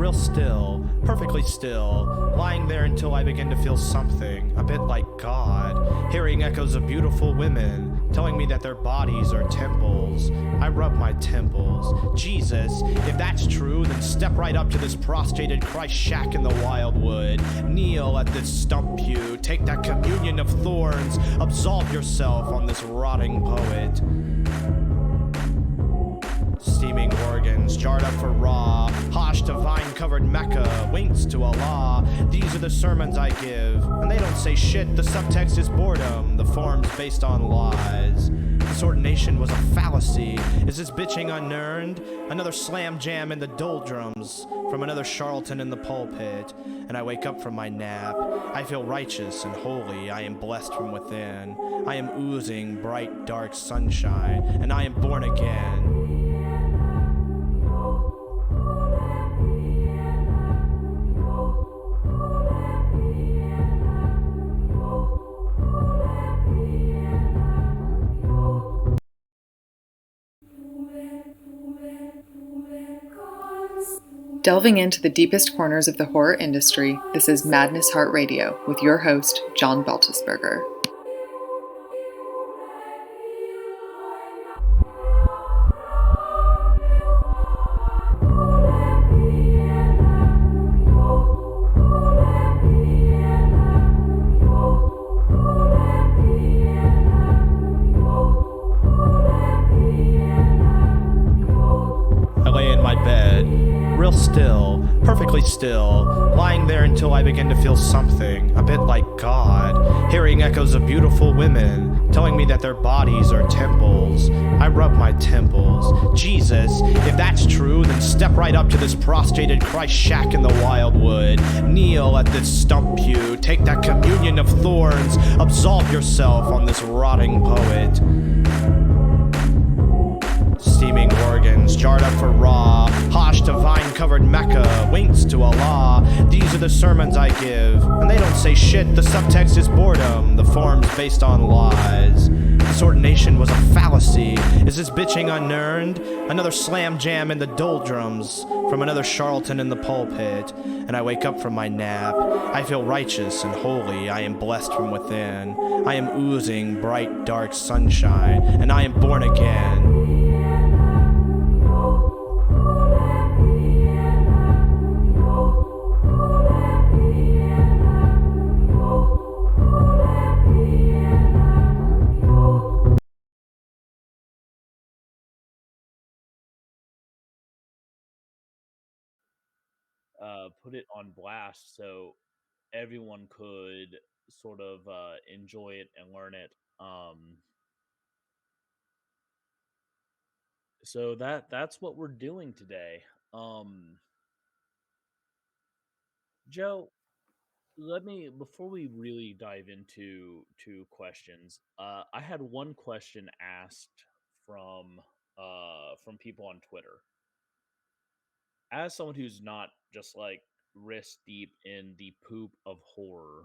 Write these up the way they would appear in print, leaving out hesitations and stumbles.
real still, perfectly still, lying there until I begin to feel something, a bit like God, hearing echoes of beautiful women, telling me that their bodies are temples. I rub my temples. Jesus, if that's true, then step right up to this prostrated Christ shack in the wildwood. Kneel at this stump pew, take that communion of thorns, absolve yourself on this rotting poet. Steaming organs, jarred up for raw, Hosh to vine-covered Mecca, winks to Allah. These are the sermons I give, and they don't say shit. The subtext is boredom, the form's based on lies. This ordination was a fallacy. Is this bitching unearned? Another slam jam in the doldrums, from another charlatan in the pulpit. And I wake up from my nap. I feel righteous and holy. I am blessed from within. I am oozing bright, dark sunshine, and I am born again. Delving into the deepest corners of the horror industry, this is Madness Heart Radio with your host, John Beltisberger. I lay in my bed, real still, perfectly still, lying there until I begin to feel something, a bit like God, hearing echoes of beautiful women, telling me that their bodies are temples. I rub my temples. Jesus, if that's true, then step right up to this prostrated Christ shack in the wildwood. Kneel at this stump pew, take that communion of thorns, absolve yourself on this rotting poet. Steaming organs, jarred up for raw, Hosh to vine-covered Mecca, winks to Allah. These are the sermons I give, and they don't say shit. The subtext is boredom, the form's based on lies. This ordination was a fallacy. Is this bitching unearned? Another slam jam in the doldrums, from another charlatan in the pulpit. And I wake up from my nap. I feel righteous and holy. I am blessed from within. I am oozing bright, dark sunshine, and I am born again. Put it on blast so everyone could sort of enjoy it and learn it. So that's what we're doing today. Joe, let me before we really dive into questions. I had one question asked from people on Twitter. As someone who's not just like wrist deep in the poop of horror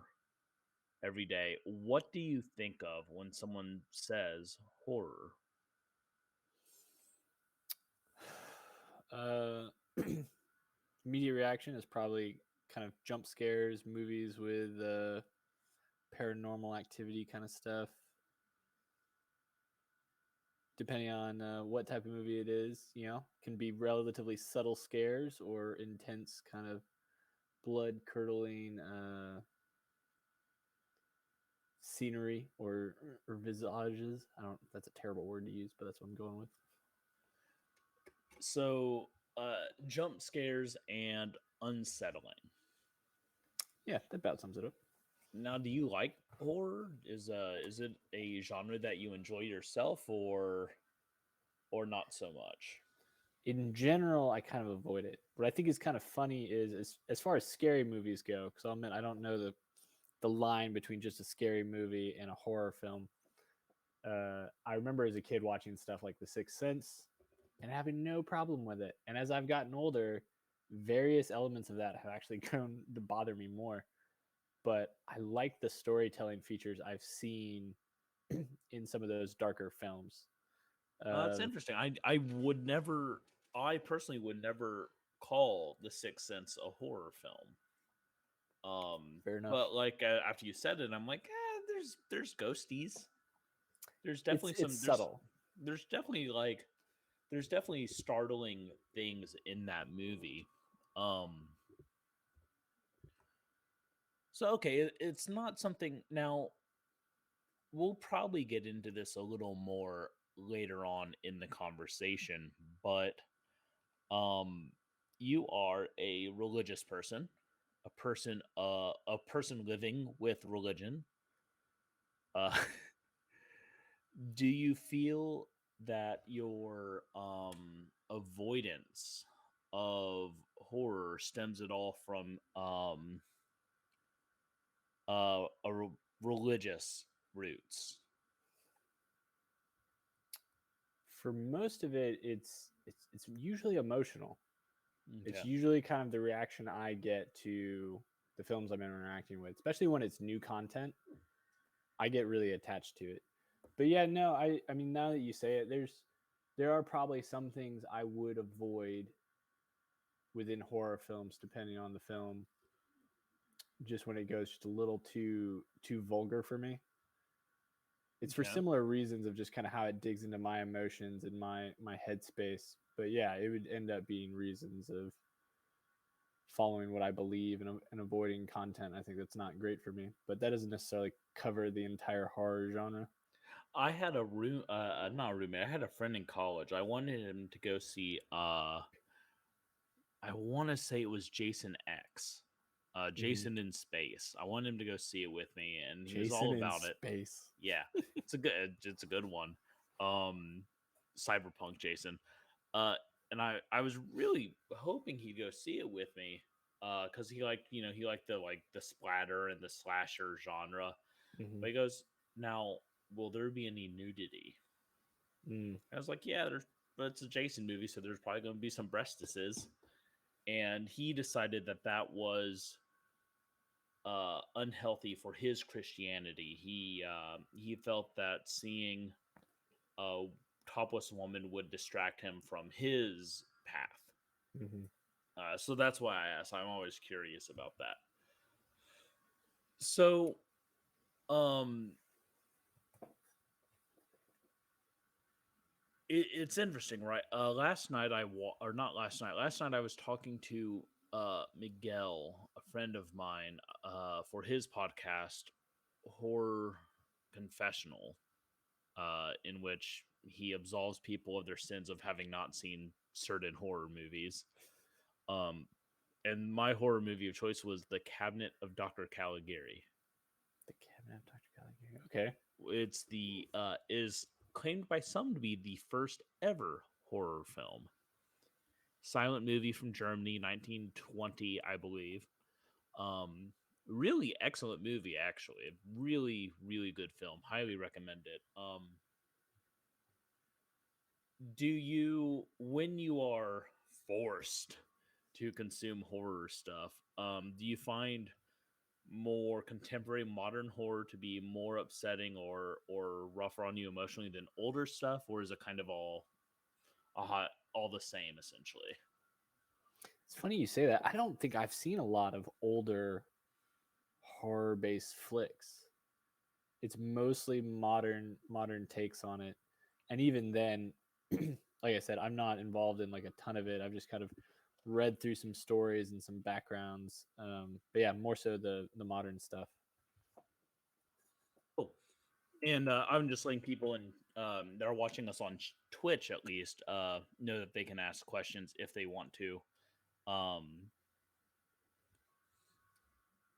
every day, what do you think of when someone says horror? Immediate reaction is probably kind of jump scares, movies with paranormal activity kind of stuff. Depending on what type of movie it is, can be relatively subtle scares or intense kind of blood curdling scenery or visages. I don't. That's a terrible word to use, but that's what I'm going with. So, jump scares and unsettling. Yeah, that about sums it up. Now, do you like horror? Is it a genre that you enjoy yourself, or not so much? In general, I kind of avoid it. What I think is kind of funny is as far as scary movies go, because I'll admit I don't know the line between just a scary movie and a horror film. I remember as a kid watching stuff like The Sixth Sense and having no problem with it. And as I've gotten older, various elements of that have actually grown to bother me more. But I like the storytelling features I've seen in some of those darker films. That's interesting. I personally would never call The Sixth Sense a horror film. Fair enough. But like after you said it, I'm like, there's ghosties. There's definitely It's subtle. There's definitely startling things in that movie. So okay, it's not something now. We'll probably get into this a little more later on in the conversation, but you are a religious person, a person living with religion. Uh, do you feel that your avoidance of horror stems at all from religious roots? For most of it, it's usually emotional. It's Okay. usually kind of the reaction I get to the films I'm interacting with, especially when it's new content. I get really attached to it. But yeah, no, I mean, now that you say it, there are probably some things I would avoid within horror films, depending on the film. Just when it goes just a little too vulgar for me. It's for Okay. similar reasons of just kind of how it digs into my emotions and my headspace. But yeah, it would end up being reasons of following what I believe and avoiding content I think that's not great for me. But that doesn't necessarily cover the entire horror genre. I had not a roommate. I had a friend in college. I wanted him to go see. I want to say it was Jason X, Jason in Space. I wanted him to go see it with me, and he was all about it. Space. Yeah, it's a good one. Cyberpunk Jason. And I was really hoping he'd go see it with me, because he liked the splatter and the slasher genre. Mm-hmm. But he goes, now, will there be any nudity? I was like, yeah, but it's a Jason movie, so there's probably going to be some breastises. And he decided that was unhealthy for his Christianity. He felt that seeing a topless woman would distract him from his path. Mm-hmm. So that's why I asked. I'm always curious about that. So, it's interesting, right? Last night last night I was talking to Miguel, a friend of mine, for his podcast, Horror Confessional, in which he absolves people of their sins of having not seen certain horror movies. And my horror movie of choice was The Cabinet of Dr. Caligari. The Cabinet of Dr. Caligari. Okay. It's is claimed by some to be the first ever horror film. Silent movie from Germany, 1920, I believe. Really excellent movie, actually. Really, really good film. Highly recommend it. Do you, when you are forced to consume horror stuff, do you find more contemporary modern horror to be more upsetting or rougher on you emotionally than older stuff, or is it kind of all the same essentially? It's funny you say that. I don't think I've seen a lot of older horror-based flicks. It's mostly modern takes on it. And even then, like I said, I'm not involved in like a ton of it. I've just kind of read through some stories and some backgrounds. But yeah, more so the modern stuff. Cool. And I'm just letting people that are watching us on Twitch at least know that they can ask questions if they want to.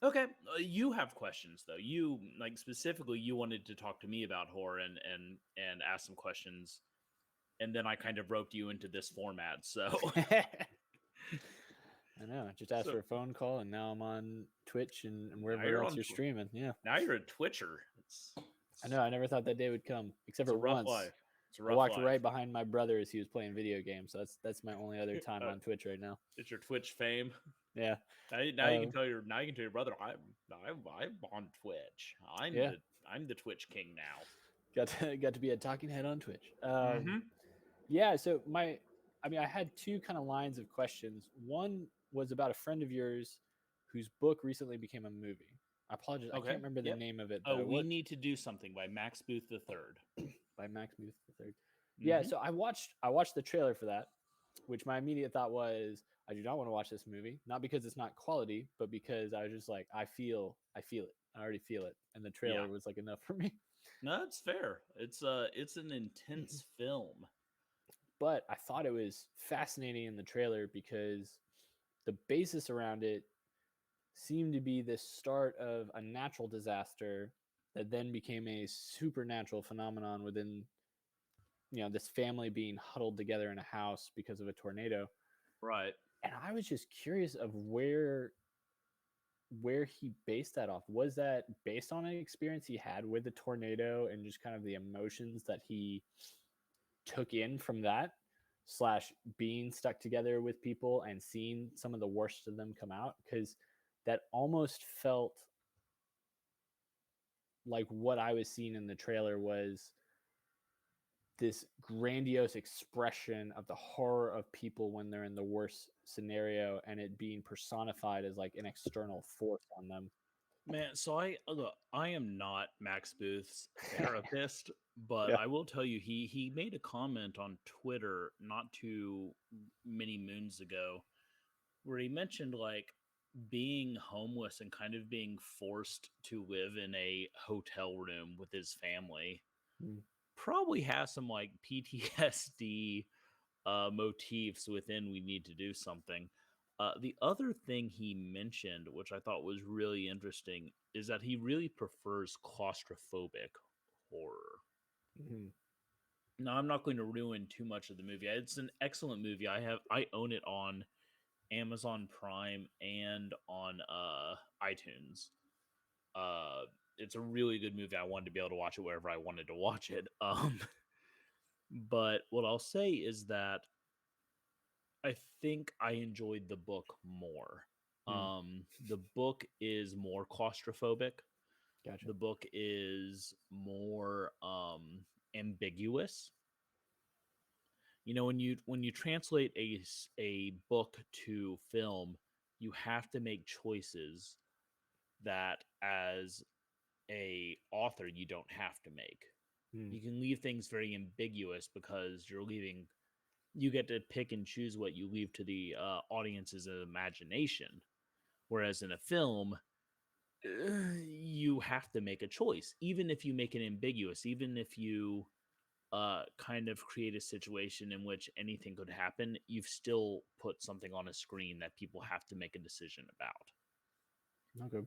Okay, you have questions though. You like specifically you wanted to talk to me about horror and ask some questions, and then I kind of roped you into this format. So I know. Just asked for a phone call, and now I'm on Twitch and wherever else you're streaming. Yeah. Now you're a Twitcher. I know. I never thought that day would come, except for rough once. Life. It's a I rough walked life. right behind my brother as he was playing video games. So that's my only other time on Twitch right now. It's your Twitch fame. Yeah. Now you can tell your brother I'm on Twitch. I'm the Twitch king now. Got to be a talking head on Twitch. Yeah. So I mean, I had two kind of lines of questions. One was about a friend of yours whose book recently became a movie. I apologize. I Okay. can't remember the Yep. name of it Oh, though. we What need to do something by Max Booth the Third. by Max Muth the third. Yeah, Mm-hmm. so I watched the trailer for that, which my immediate thought was I do not want to watch this movie, not because it's not quality, but because I was just like I feel it. I already feel it, and the trailer Yeah. was like enough for me. No, it's fair. It's an intense film. But I thought it was fascinating in the trailer because the basis around it seemed to be the start of a natural disaster that then became a supernatural phenomenon within this family being huddled together in a house because of a tornado. Right. And I was just curious of where he based that off. Was that based on an experience he had with the tornado and just kind of the emotions that he took in from that, slash being stuck together with people and seeing some of the worst of them come out? Because that almost felt like what I was seeing in the trailer was this grandiose expression of the horror of people when they're in the worst scenario, and it being personified as like an external force on them. Man, so I am not Max Booth's therapist, but Yeah. I will tell you he made a comment on Twitter not too many moons ago where he mentioned like being homeless and kind of being forced to live in a hotel room with his family Mm. probably has some like PTSD motifs within We Need to Do Something. The other thing he mentioned, which I thought was really interesting, is that he really prefers claustrophobic horror. Mhm. Now, I'm not going to ruin too much of the movie. It's an excellent movie. I own it on Amazon Prime and on iTunes. Uh, it's a really good movie. I wanted to be able to watch it wherever I wanted to watch it. But what I'll say is that I think I enjoyed the book more. Mm. The book is more claustrophobic. Gotcha. The book is more ambiguous. You know, when you translate a book to film, you have to make choices that as a author you don't have to make. Mm. You can leave things very ambiguous because you get to pick and choose what you leave to the audience's imagination. Whereas in a film, you have to make a choice, even if you make it ambiguous, even if you kind of create a situation in which anything could happen, you've still put something on a screen that people have to make a decision Okay. about.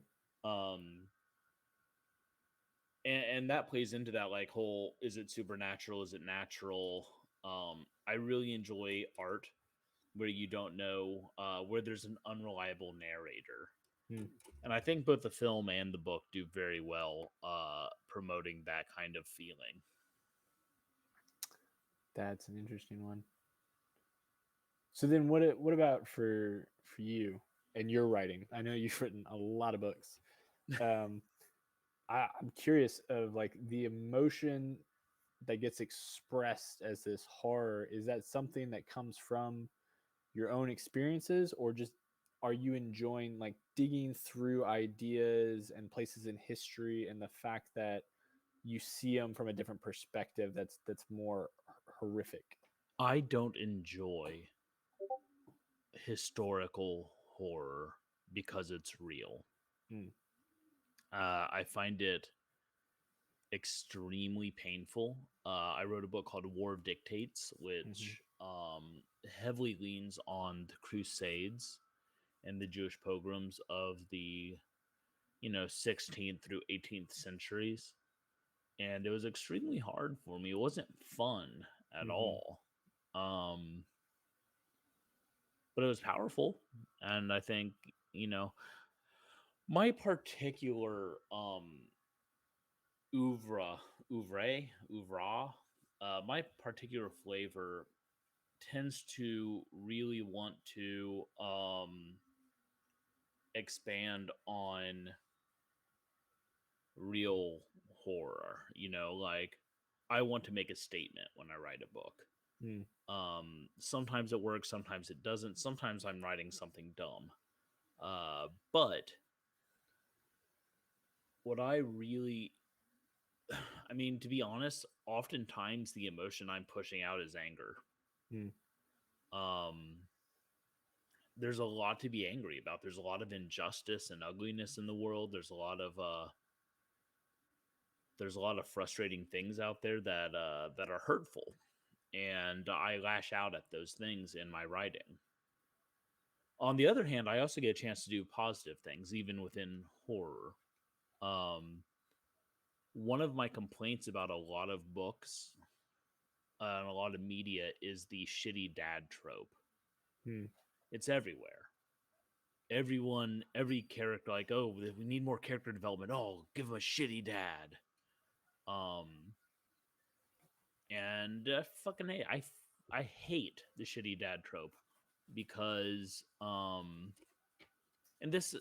And that plays into that like whole, is it supernatural, is it natural? I really enjoy art where you don't know, where there's an unreliable narrator. Mm. And I think both the film and the book do very well promoting that kind of feeling. That's an interesting one. So then, what about for you and your writing? I know you've written a lot of books. Um, I'm curious of like the emotion that gets expressed as this horror. Is that something that comes from your own experiences, or just are you enjoying like digging through ideas and places in history and the fact that you see them from a different perspective that's more horrific? I don't enjoy historical horror because it's real. Mm. I find it extremely painful. I wrote a book called War Dictates, Mm-hmm. which heavily leans on the Crusades and the Jewish pogroms of the 16th through 18th centuries, and it was extremely hard for me. It wasn't fun at Mm-hmm. all, um, but it was powerful, and I think my particular oeuvre oeuvre my particular flavor tends to really want to expand on real horror. Like I want to make a statement when I write a book. Hmm. Sometimes it works, sometimes it doesn't. Sometimes I'm writing something dumb. But what I really, I mean, to be honest, oftentimes the emotion I'm pushing out is anger. Hmm. Um, there's a lot to be angry about. There's a lot of injustice and ugliness in the world. There's a lot of frustrating things out there that are hurtful, and I lash out at those things in my writing. On the other hand, I also get a chance to do positive things, even within horror. Um, One of my complaints about a lot of books and a lot of media is the shitty dad trope. Hmm. It's everywhere. Every character, like, oh, we need more character development. Oh, give him a shitty dad. Um, and fucking hate, I hate the shitty dad trope because and this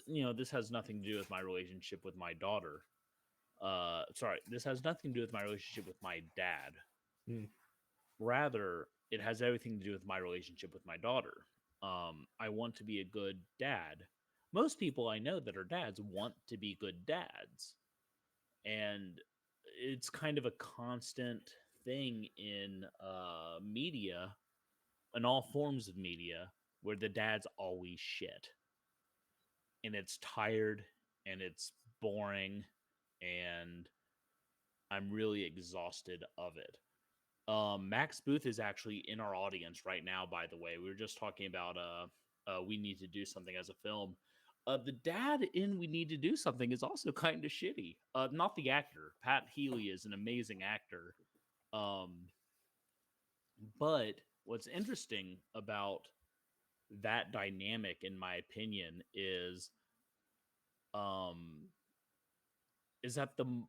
has nothing to do with my relationship with my daughter. Sorry, this has nothing to do with my relationship with my dad. Hmm. Rather, it has everything to do with my relationship with my daughter. I want to be a good dad. Most people I know that are dads want to be good dads, and it's kind of a constant thing in media, in all forms of media, where the dad's always shit, and it's tired, and it's boring, and I'm really exhausted of it. Max Booth is actually in our audience right now, by the way. We were just talking about We Need to Do Something as a film. The dad in We Need to Do Something is also kind of shitty. Not the actor. Pat Healy is an amazing actor. Um, but what's interesting about that dynamic, in my opinion, um, is that the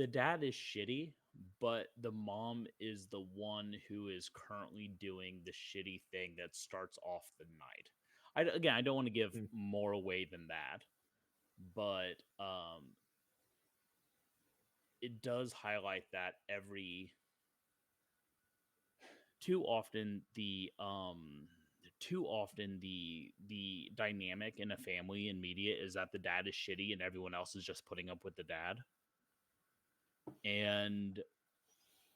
dad is shitty, but the mom is the one who is currently doing the shitty thing that starts off the night. Again, I don't want to give Hmm. more away than that, but it does highlight that every too often the dynamic in a family in media is that the dad is shitty and everyone else is just putting up with the dad. And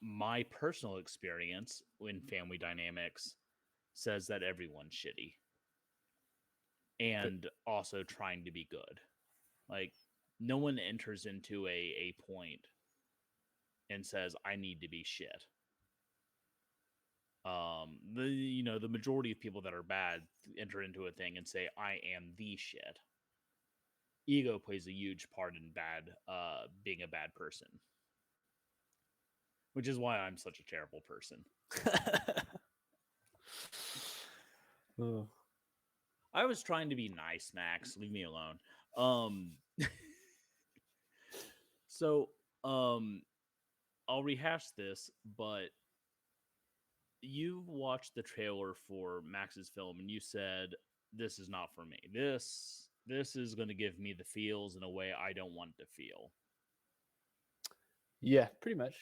my personal experience in family dynamics says that everyone's shitty But and also trying to be good. Like, no one enters into a point and says, I need to be shit. The majority of people that are bad enter into a thing and say, I am the shit. Ego plays a huge part in being a bad person, which is why I'm such a terrible person. oh. I was trying to be nice, Max. Leave me alone. Um, so, I'll rehash this, but you watched the trailer for Max's film and you said, this is not for me. This is going to give me the feels in a way I don't want to feel. Yeah, pretty much.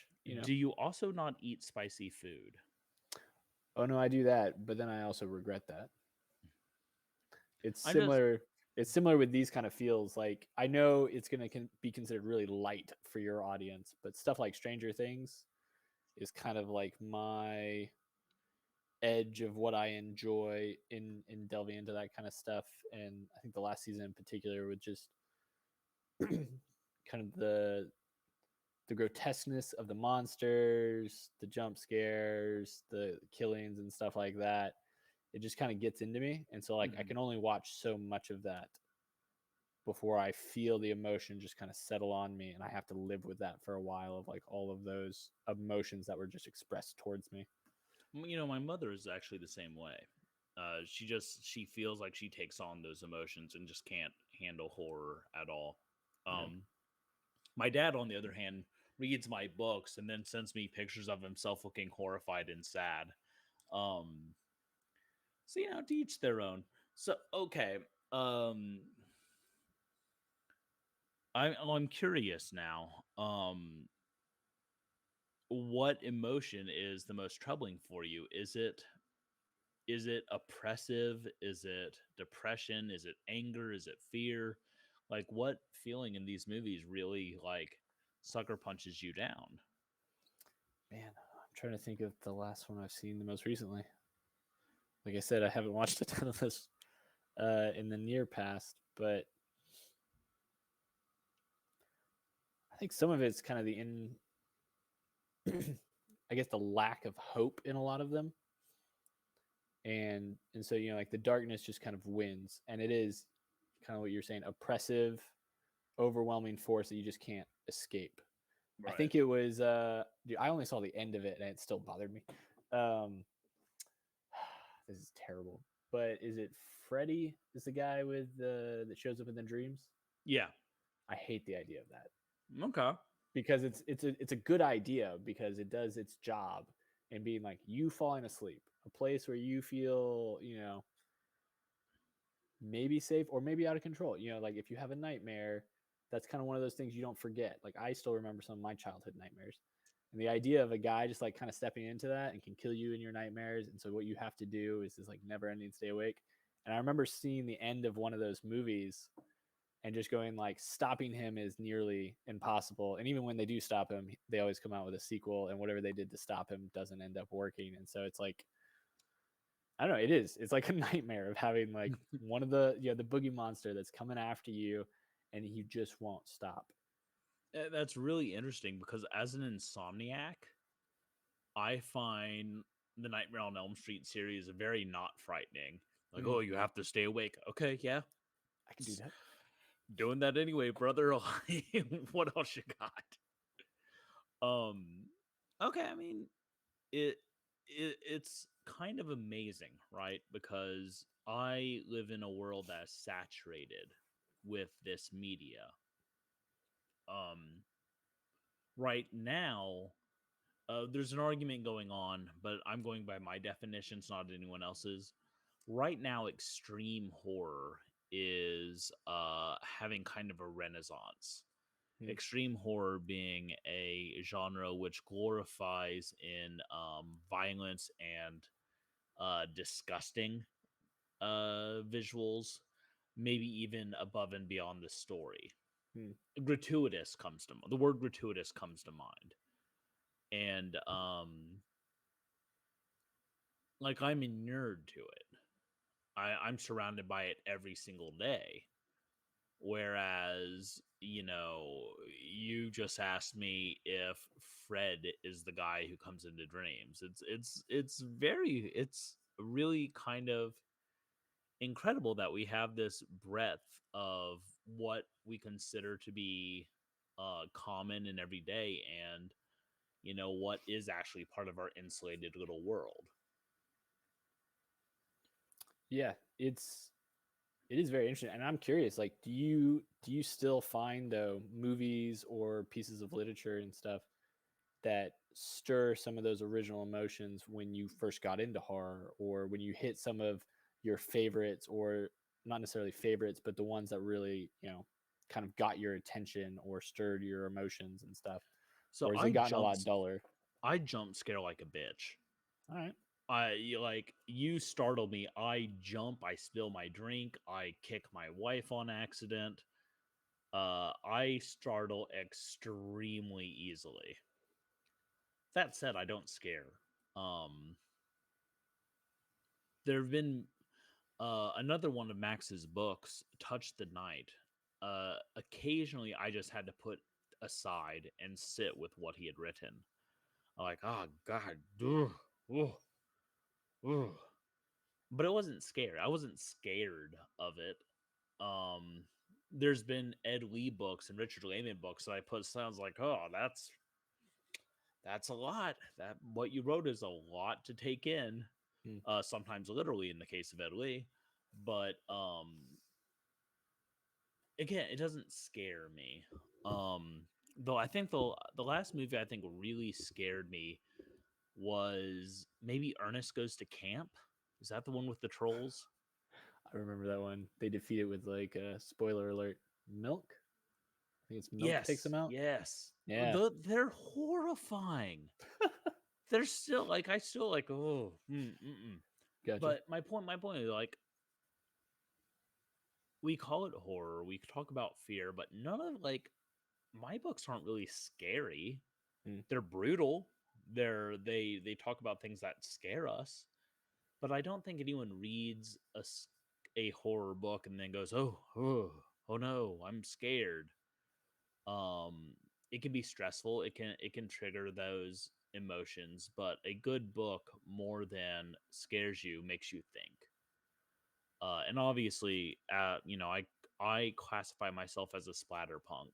Do you also not eat spicy food? Oh no, I do that, but then I also regret that. It's I'm just similar. It's similar with these kind of feels. Like I know it's going to be considered really light for your audience, but stuff like Stranger Things is kind of like my edge of what I enjoy in delving into that kind of stuff. And I think the last season in particular with just kind of the grotesqueness of the monsters, the jump scares, the killings and stuff like that. It just kind of gets into me. And so like I can only watch so much of that before I feel the emotion just kind of settle on me and I have to live with that for a while of like all of those emotions that were just expressed towards me. my mother is actually the same way. She feels like she takes on those emotions and just can't handle horror at all. Yeah. My dad, on the other hand, reads my books and then sends me pictures of himself looking horrified and sad. So to each their own. So okay, I'm curious now. what emotion is the most troubling for you? Is it oppressive? Is it depression? Is it anger? Is it fear? Like what feeling in these movies really like sucker punches you down? Man, I'm trying to think of the last one I've seen the most recently. Like I said, I haven't watched a ton of this in the near past, but I think some of it's kind of the I guess the lack of hope in a lot of them. And so, like the darkness just kind of wins, and it is kind of what you're saying, oppressive, overwhelming force that you just can't escape. I think it was dude, I only saw the end of it and it still bothered me. Um this is terrible. But is it Freddy is the guy with that shows up in the dreams? Yeah. I hate the idea of that. Okay. Because it's a good idea because it does its job and being like you falling asleep, a place where you feel, maybe safe or maybe out of control. Like if you have a nightmare, that's kind of one of those things you don't forget. Like I still remember some of my childhood nightmares. And the idea of a guy just like kind of stepping into that and can kill you in your nightmares. And so what you have to do is this like never ending stay awake. And I remember seeing the end of one of those movies and just going like stopping him is nearly impossible. And even when they do stop him, they always come out with a sequel, and whatever they did to stop him doesn't end up working. And so it's like, I don't know, it's like a nightmare of having like one of the boogie monster that's coming after you and you just won't stop. That's really interesting because as an insomniac, I find the Nightmare on Elm Street series very not frightening. Like, oh, you have to stay awake. Okay, yeah. I can do that. Doing that anyway, brother. What else you got? Okay, I mean, it's kind of amazing, right? Because I live in a world that's saturated with this media. Right now, there's an argument going on, but I'm going by my definitions, not anyone else's. Right now, extreme horror is having kind of a renaissance. Extreme horror being a genre which glorifies in violence and disgusting visuals, maybe even above and beyond the story. Gratuitous comes to the word gratuitous comes to mind. And like I'm inured to it. I'm surrounded by it every single day. Whereas, you just asked me if Fred is the guy who comes into dreams. It's really kind of incredible that we have this breadth of what we consider to be common and everyday, and what is actually part of our insulated little world. Yeah, it is very interesting, and I'm curious. Like, do you still find though movies or pieces of literature and stuff that stir some of those original emotions when you first got into horror, or when you hit some of your favorites, or not necessarily favorites, but the ones that really kind of got your attention or stirred your emotions and stuff? So or has it gotten a lot duller? I jump scare like a bitch. All right. You startle me, I jump, I spill my drink, I kick my wife on accident. I startle extremely easily. That said, I don't scare. There have been another one of Max's books, Touch the Night. Occasionally, I just had to put aside and sit with what he had written. I'm like, oh God, but it wasn't scary. I wasn't scared of it. There's been Ed Lee books and Richard Lehman books that I put sounds like, oh, that's a lot. That what you wrote is a lot to take in. Sometimes literally in the case of Ed Lee, but again, it doesn't scare me. Though I think the last movie I think really scared me was maybe Ernest Goes to Camp. Is that the one with the trolls? I remember that one. They defeat it with like a spoiler alert, milk. I think it's Milk takes him out. Yes. Yeah. They're horrifying. They're still like, I still like, oh, Gotcha. But my point is like, we call it horror. We talk about fear, but none of like my books aren't really scary. They're brutal. They talk about things that scare us, but I don't think anyone reads a horror book and then goes, oh no, I'm scared. It can be stressful. It can trigger those emotions, but a good book more than scares you makes you think. And obviously, I classify myself as a splatterpunk.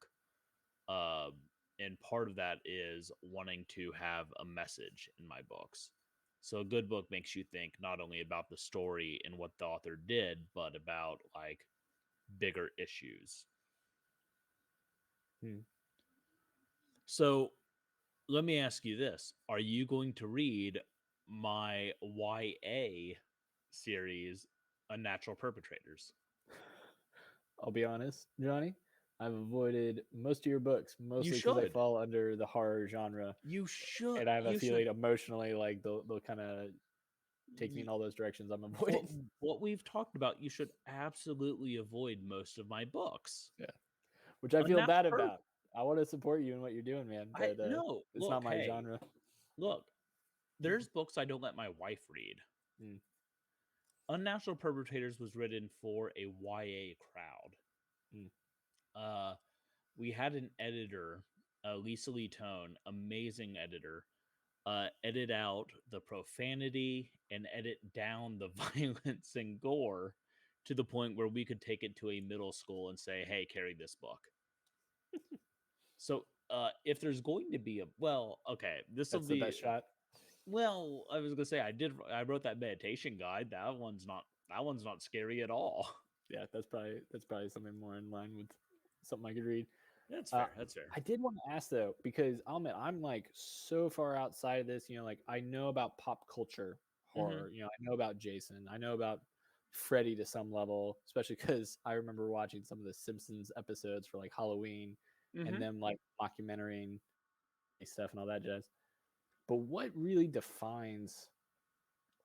Uh, and part of that is wanting to have a message in my books. So a good book makes you think not only about the story and what the author did, but about like bigger issues. So let me ask you this. Are you going to read my YA series, Unnatural Perpetrators? I'll be honest, Johnny. I've avoided most of your books, You mostly because they should. fall under the horror genre, You should. and I have a You feeling should. emotionally, like they'll kind of take me in all those directions I'm avoiding. What we've talked about, you should absolutely avoid most of my books. Yeah, which I feel Unnatural bad Perp- about. I want to support you in what you're doing, man, I but no. it's Look, not my hey, genre. look. There's books I don't let my wife read. Mm. Unnatural Perpetrators was written for a YA crowd. Mm. We had an editor, Lisa Lee Tone, amazing editor, edit out the profanity and edit down the violence and gore to the point where we could take it to a middle school and say, hey, carry this book. So if there's going to be this will That's the be, best shot. well, I was gonna say I wrote that meditation guide. That one's not scary at all. Yeah, that's probably something more in line with something I could read. That's fair. That's fair. I did want to ask though, because I'll admit I'm like so far outside of this. Like I know about pop culture horror. I know about Jason. I know about Freddy to some level, especially because I remember watching some of the Simpsons episodes for like Halloween and them like mockumentarying stuff and all that jazz. But what really defines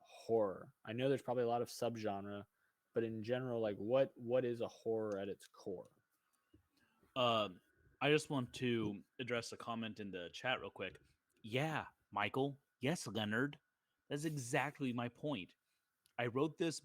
horror? I know there's probably a lot of subgenre, but in general, like what is a horror at its core? I just want to address a comment in the chat real quick. Yeah, Michael. Yes, Leonard. That's exactly my point. I wrote this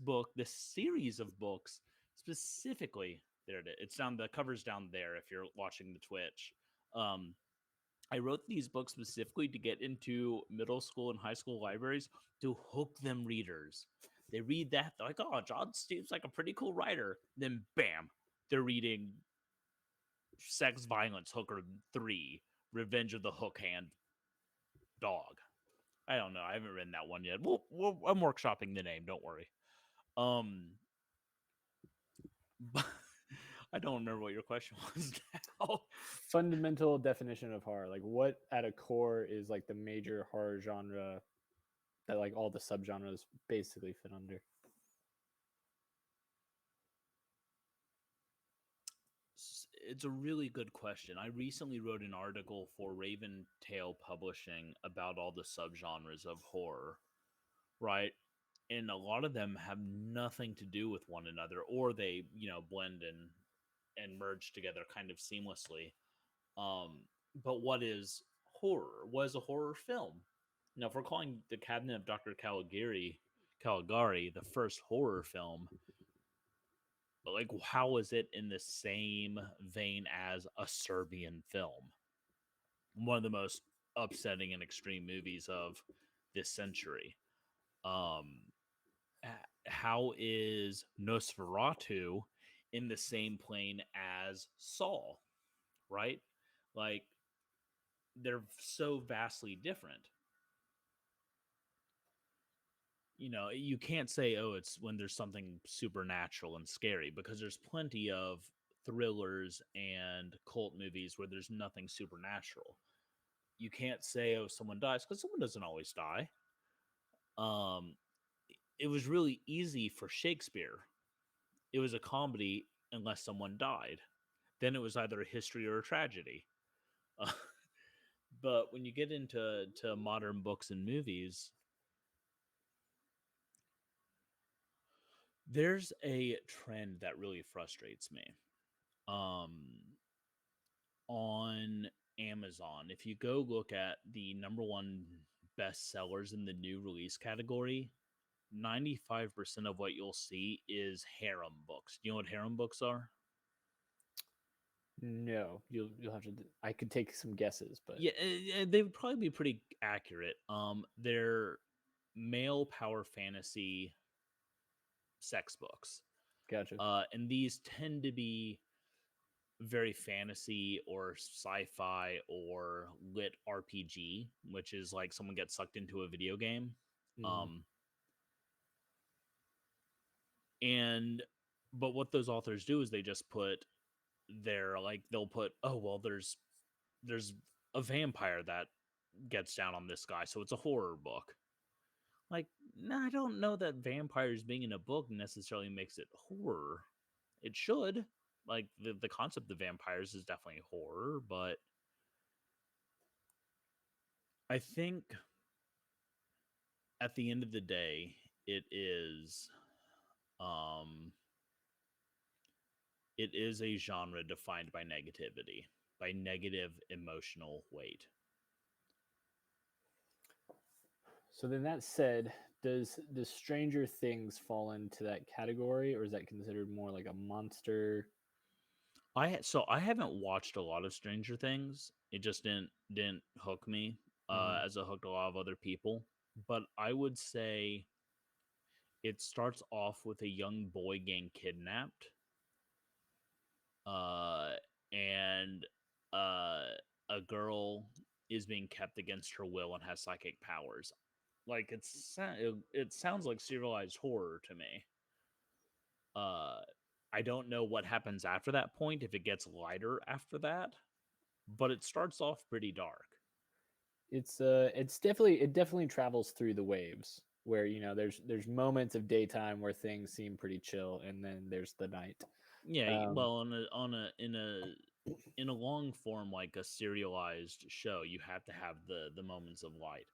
series of books specifically. There it is. It's down. The cover's down there. If you're watching the Twitch, I wrote these books specifically to get into middle school and high school libraries to hook them readers. They read that, they're like, oh, John seems like a pretty cool writer. Then, bam, they're reading Sex Violence Hooker 3, Revenge of the Hook Hand Dog. I don't know. I haven't written that one yet. I'm workshopping the name. Don't worry. But I don't remember what your question was now. Fundamental definition of horror. Like what at a core is like the major horror genre that like all the subgenres basically fit under? It's a really good question. I recently wrote an article for Raven Tail Publishing about all the subgenres of horror, right? And a lot of them have nothing to do with one another, or they, blend and merge together kind of seamlessly. But what is horror? What is a horror film? Now, if we're calling The Cabinet of Dr. Caligari the first horror film, like how is it in the same vein as a Serbian film? One of the most upsetting and extreme movies of this century. How is Nosferatu in the same plane as Saw, right? Like, they're so vastly different. You can't say, oh, it's when there's something supernatural and scary, because there's plenty of thrillers and cult movies where there's nothing supernatural. You can't say, oh, someone dies, because someone doesn't always die. It was really easy for Shakespeare. It was a comedy unless someone died. then it was either a history or a tragedy. Uh, but when you get into modern books and movies, there's a trend that really frustrates me. Um, on Amazon, if you go look at the number one bestsellers in the new release category, 95% of what you'll see is harem books. Do you know what harem books are? No, you'll have to. I could take some guesses, but Yeah, they would probably be pretty accurate. They're male power fantasy sex books. gotcha. And these tend to be very fantasy or sci-fi or lit RPG, which is like someone gets sucked into a video game. Mhm. Um, and but what those authors do is they just put they'll put, oh well, there's a vampire that gets down on this guy, so it's a horror book. Like, no, I don't know that vampires being in a book necessarily makes it horror. It should. Like the concept of vampires is definitely horror, but I think at the end of the day, um it is a genre defined by negativity, by negative emotional weight. So then that said, does Stranger Things fall into that category, or is that considered more like a monster? I haven't watched a lot of Stranger Things. It just didn't hook me Mhm. as it hooked a lot of other people. But I would say it starts off with a young boy getting kidnapped, uh, and uh, a girl is being kept against her will and has psychic powers. Like it sounds like serialized horror to me. Uh, I don't know what happens after that point, if it gets lighter after that, but it starts off pretty dark. It's definitely travels through the waves where there's moments of daytime where things seem pretty chill, and then there's the night. Yeah, Um, well, in a long form like a serialized show, you have to have the moments of light.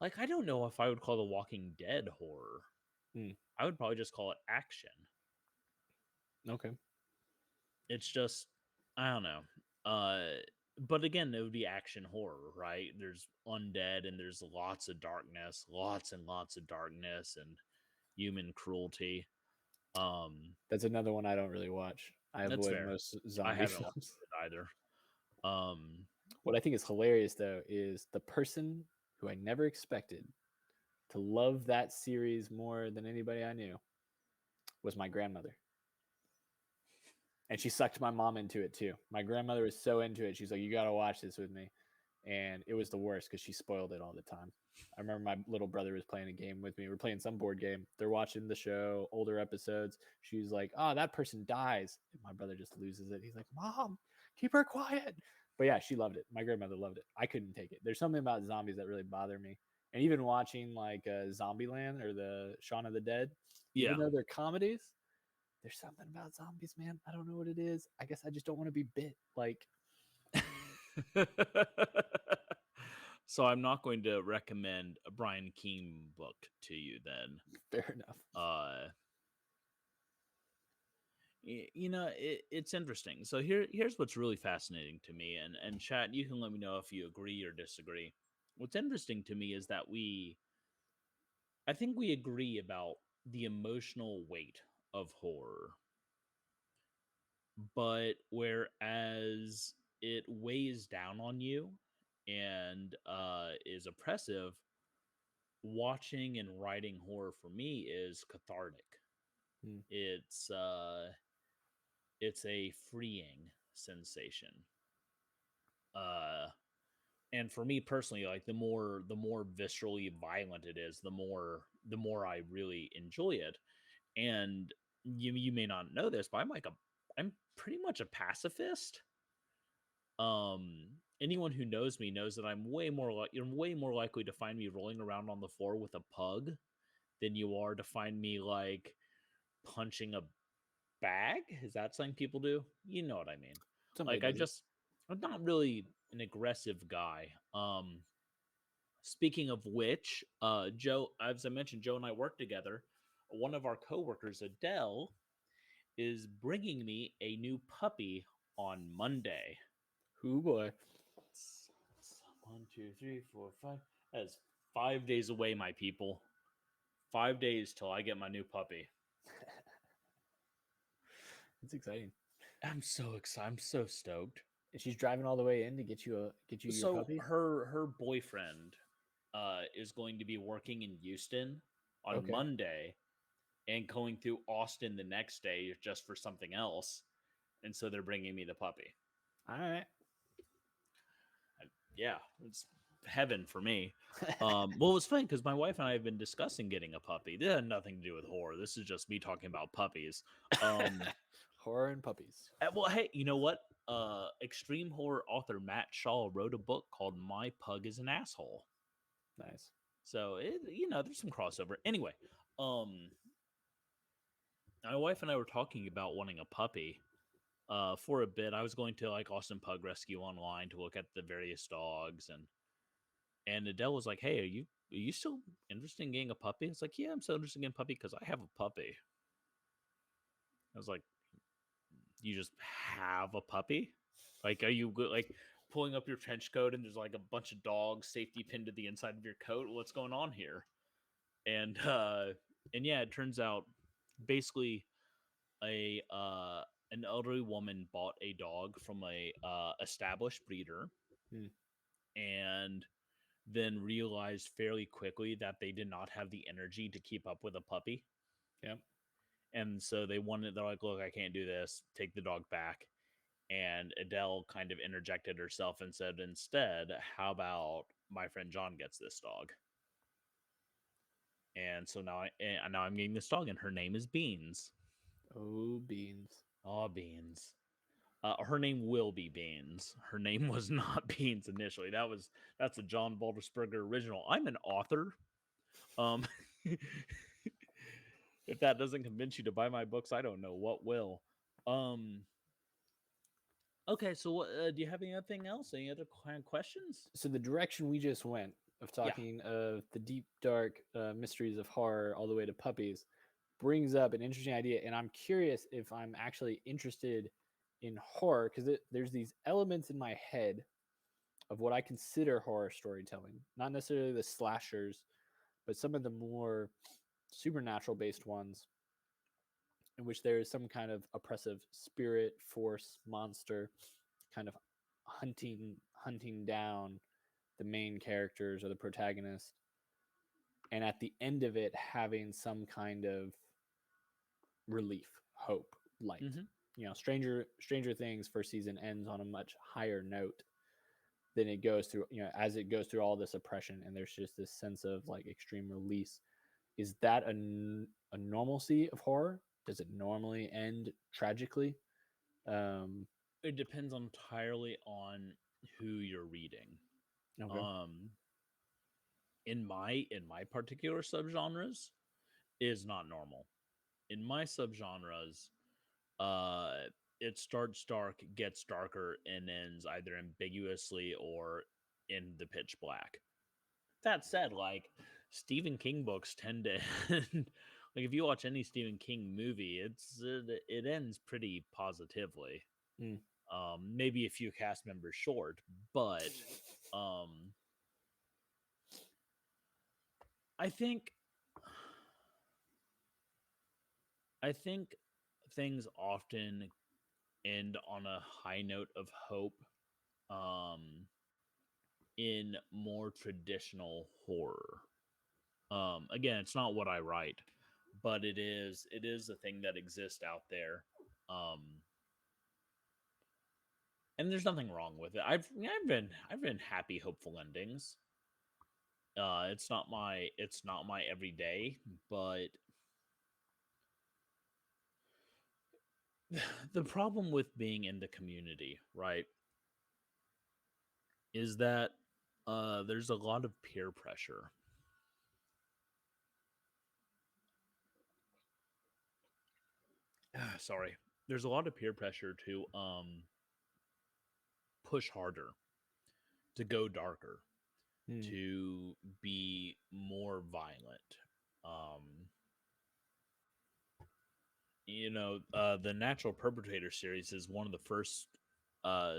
Like, I don't know if I would call The Walking Dead horror. hmm, I would probably just call it action. okay. It's just, I don't know. But again, it would be action horror, right? There's undead and there's lots of darkness, lots and lots of darkness and human cruelty. That's another one I don't really watch. I That's avoid fair. most I zombie haven't watched films. it either. Um, What I think is hilarious though is the person who I never expected to love that series more than anybody I knew was my grandmother. And she sucked my mom into it too. My grandmother was so into it. She's like, "You got to watch this with me." And it was the worst because she spoiled it all the time. I remember my little brother was playing a game with me. We're playing some board game. They're watching the show, older episodes. She's like, "Oh, that person dies." And my brother just loses it. He's like, "Mom, keep her quiet." But yeah, she loved it. My grandmother loved it. I couldn't take it. There's something about zombies that really bother me. And even watching like Zombieland or the Shaun of the Dead, even yeah. though they're comedies, there's something about zombies, man. I don't know what it is. I guess I just don't want to be bit. Like, So I'm not going to recommend a Brian Keene book to you then. fair enough. Uh, it's interesting. So here's what's really fascinating to me, and chat, you can let me know if you agree or disagree. What's interesting to me is that I think we agree about the emotional weight of horror, but whereas it weighs down on you and is oppressive, watching and writing horror for me is cathartic. Hmm. It's a freeing sensation. Uh and for me personally, like the more viscerally violent it is, the more I really enjoy it. And you may not know this, but I'm pretty much a pacifist. Anyone who knows me knows that you're way more likely to find me rolling around on the floor with a pug than you are to find me like punching a bag. Is that something people do? You know what I mean. Somebody Like does it. I'm not really an aggressive guy. Speaking of which, Joe, as I mentioned, Joe and I work together. One of our coworkers, Adele, is bringing me a new puppy on Monday. Who boy? It's 1, 2, 3, 4, 5. That is 5 days away, my people. 5 days till I get my new puppy. It's exciting. I'm so excited. I'm so stoked. And she's driving all the way in to get you your So puppy. her boyfriend is going to be working in Houston on Okay. Monday and going through Austin the next day just for something else. And so they're bringing me the puppy. All right. Yeah, it's heaven for me. Well, it's funny because my wife and I have been discussing getting a puppy. This had nothing to do with horror. This is just me talking about puppies. Horror and puppies. Well, hey, you know what? Extreme horror author Matt Shaw wrote a book called My Pug is an Asshole. Nice. So there's some crossover. Anyway, my wife and I were talking about wanting a puppy. For a bit, I was going to like Austin Pug Rescue online to look at the various dogs, and Adele was like, "Hey, are you still interested in getting a puppy?" It's like, "Yeah, I'm so interested in getting a puppy because I have a puppy." I was like, "You just have a puppy? Like, are you like pulling up your trench coat and there's like a bunch of dogs safety pinned to the inside of your coat? What's going on here?" And yeah, it turns out basically a an elderly woman bought a dog from a established breeder, Hmm. and then realized fairly quickly that they did not have the energy to keep up with a puppy. Yep. And so they're like, "Look, I can't do this. Take the dog back." And Adele kind of interjected herself and said, "Instead, how about my friend John gets this dog?" And so now I'm getting this dog, and her name is Beans. Oh, beans. Oh, Beans. Her name will be Beans. Her name was not Beans initially. That's a John Baldersberger original. I'm an author. Um, if that doesn't convince you to buy my books, I don't know what will. Um, okay, so what, do you have anything else? Any other kind of questions? So the direction we just went of Yeah. talking of the deep, dark mysteries of horror all the way to puppies brings up an interesting idea. And I'm curious if I'm actually interested in horror because there's these elements in my head of what I consider horror storytelling, not necessarily the slashers, but some of the more supernatural based ones in which there is some kind of oppressive spirit, force, monster kind of hunting down the main characters or the protagonist, and at the end of it having some kind of relief, hope, light. Mm-hmm. Stranger Things first season ends on a much higher note than it goes through, as it goes through all this oppression, and there's just this sense of like extreme release. Is that a normalcy of horror? Does it normally end tragically? It depends entirely on who you're reading. Okay. In my particular subgenres, is not normal. In my subgenres, it starts dark, gets darker, and ends either ambiguously or in the pitch black. That said, like Stephen King books tend to end, like if you watch any Stephen King movie, it ends pretty positively. Mm. Maybe a few cast members short, but I think things often end on a high note of hope in more traditional horror. Again, it's not what I write, but it is a thing that exists out there. Um, and there's nothing wrong with it. I've been happy, hopeful endings. It's not my everyday, but the problem with being in the community, right, is that there's a lot of peer pressure. Sorry, there's a lot of peer pressure to push harder, to go darker, Hmm. to be more violent. Um, the Natural Perpetrator series is one of the first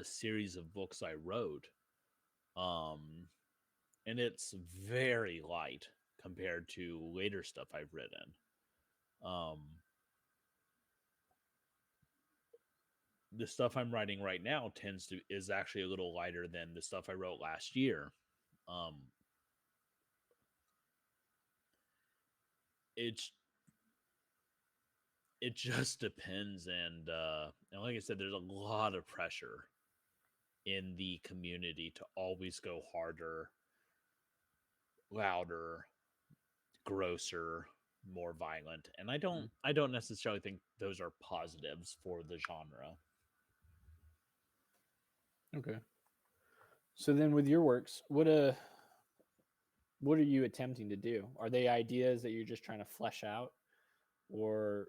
series of books I wrote. Um, and it's very light compared to later stuff I've written. Um, the stuff I'm writing right now is actually a little lighter than the stuff I wrote last year. Um, it's it just depends, and like I said, there's a lot of pressure in the community to always go harder, louder, grosser, more violent, and I don't necessarily think those are positives for the genre. Okay. So then, with your works, what are you attempting to do? Are they ideas that you're just trying to flesh out, or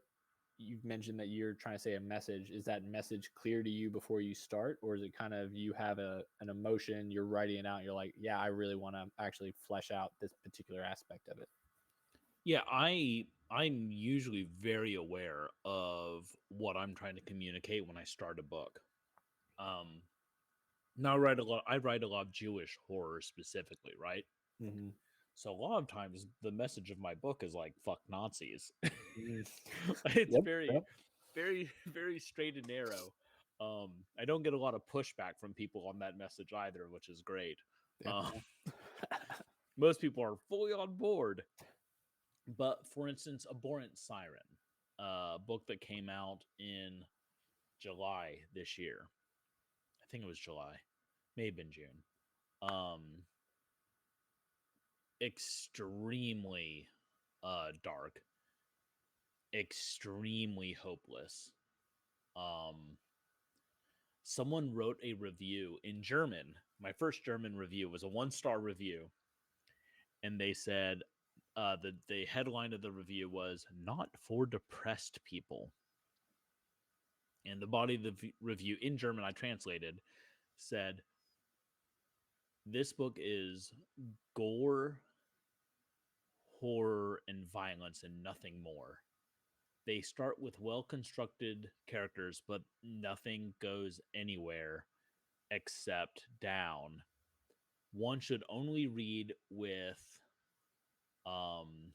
you've mentioned that you're trying to say a message? Is that message clear to you before you start, or is it kind of you have an emotion, you're writing it out, you're like, yeah, I really want to actually flesh out this particular aspect of it? Yeah, I'm usually very aware of what I'm trying to communicate when I start a book. Um, now I write a lot of Jewish horror specifically, right? Mm-hmm. So a lot of times the message of my book is like "fuck Nazis." Mm-hmm. It's Yep. very, Yep. very, very straight and narrow. I don't get a lot of pushback from people on that message either, which is great. Yep. Uh, most people are fully on board. But for instance, Abhorrent Siren, a book that came out in July this year. I think it was July, may have been June. Um, extremely dark, extremely hopeless. Um, someone wrote a review in German. My first German review was a 1-star review, and they said the headline of the review was "Not for depressed people." And the body of the review in German I translated said, "This book is gore, horror, and violence and nothing more. They start with well-constructed characters, but nothing goes anywhere except down. One should only read with um,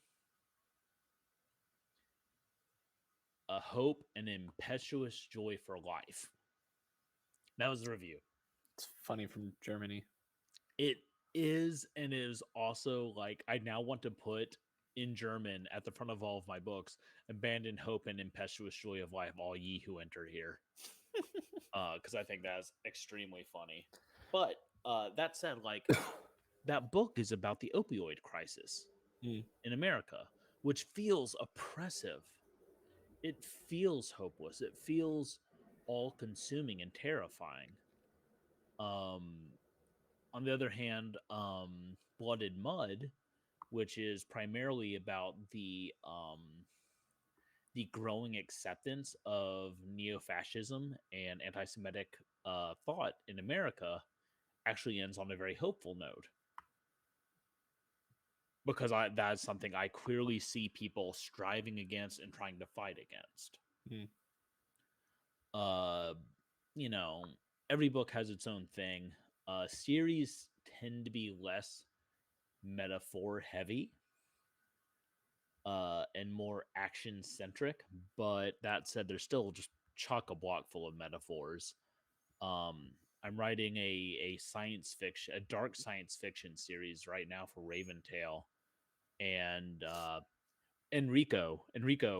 a hope and impetuous joy for life." That was the review. It's funny from Germany. It is, and is also like I now want to put in German at the front of all of my books, "Abandon hope and impetuous joy of life, all ye who enter here," because I think that's extremely funny. But that said, like that book is about the opioid crisis Mm. in America, which feels oppressive. It feels hopeless. It feels all-consuming and terrifying. Um, on the other hand, Blood and Mud, which is primarily about the growing acceptance of neo-fascism and anti-Semitic thought in America, actually ends on a very hopeful note, because that's something I clearly see people striving against and trying to fight against. Mm. Uh, you know, every book has its own thing. Series tend to be less metaphor heavy and more action centric, but that said, there's still just chock a block full of metaphors. I'm writing a science fiction, a dark science fiction series right now for Raventail, and Enrico,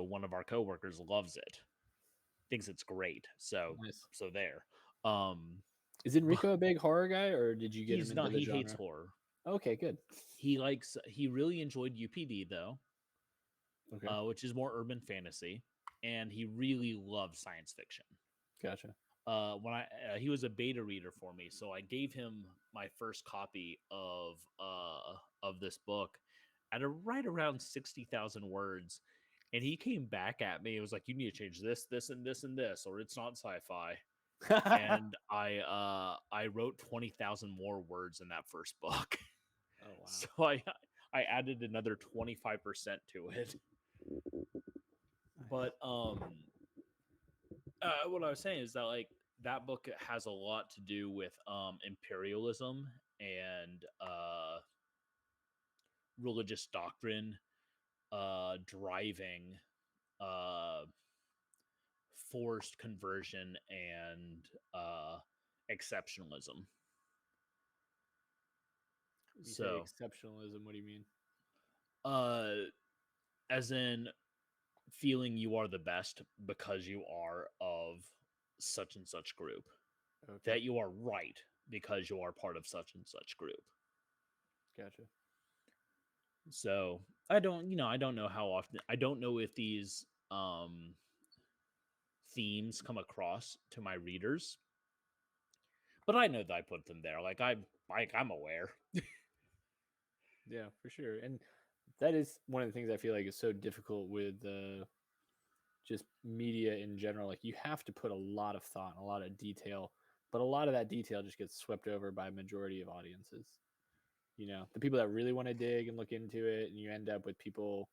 one of our coworkers, loves it, thinks it's great. So Nice. there. Um, Is Enrico a big horror guy, or did you get him he's into not. the He genre? hates horror. Okay, good. He really enjoyed UPD though, Okay, which is more urban fantasy, and he really loves science fiction. gotcha. When he was a beta reader for me, so I gave him my first copy of this book at right around 60,000 words, and he came back at me. It was like, "You need to change this, this, and this, and this, or it's not sci-fi." and I wrote 20,000 more words in that first book. Oh wow. So I added another 25% to it. But what I was saying is that like that book has a lot to do with imperialism and religious doctrine driving forced conversion and exceptionalism. You say So exceptionalism, what do you mean? as in feeling you are the best because you are of such and such group, Okay. that you are right because you are part of such and such group. Gotcha. So I don't know how often, I don't know if these themes come across to my readers, but I know that I put them there. I'm aware. Yeah, for sure. And that is one of the things I feel like is so difficult with just media in general. Like you have to put a lot of thought and a lot of detail, but a lot of that detail just gets swept over by a majority of audiences. You know, the people that really want to dig and look into it, and you end up with people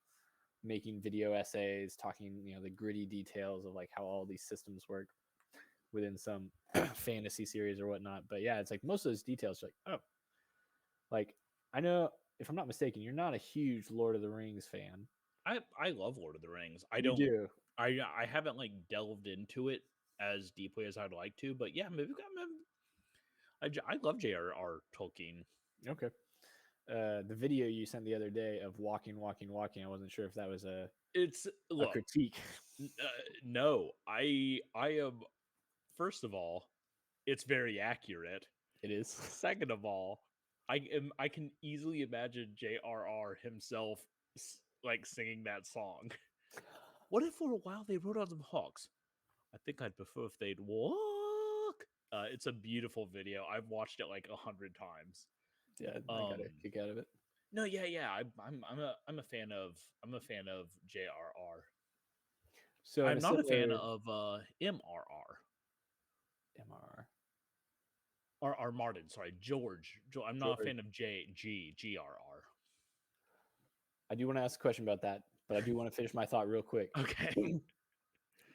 making video essays talking, you know, the gritty details of like how all these systems work within some fantasy series or whatnot. But yeah, it's like most of those details are like, oh, like I know, if I'm not mistaken, you're not a huge Lord of the Rings fan. I love Lord of the Rings. You do. I haven't like delved into it as deeply as I'd like to, but yeah, maybe I love J.R.R. Tolkien. Okay. The video you sent the other day of walking. I wasn't sure if that was a critique. No, I am. First of all, it's very accurate. It is. Second of all, I can easily imagine J.R.R. himself like singing that song. What if for a while they rode on some hawks? I think I'd prefer if they'd walk. It's a beautiful video. I've watched it like 100 times. Yeah, I got a kick out of it. No, yeah. I'm a fan of J.R.R. So I'm not a fan of M.R.R. MRR. R. Martin, sorry, George. I'm not a fan of G.R.R. I do want to ask a question about that, but I do want to finish my thought real quick. Okay.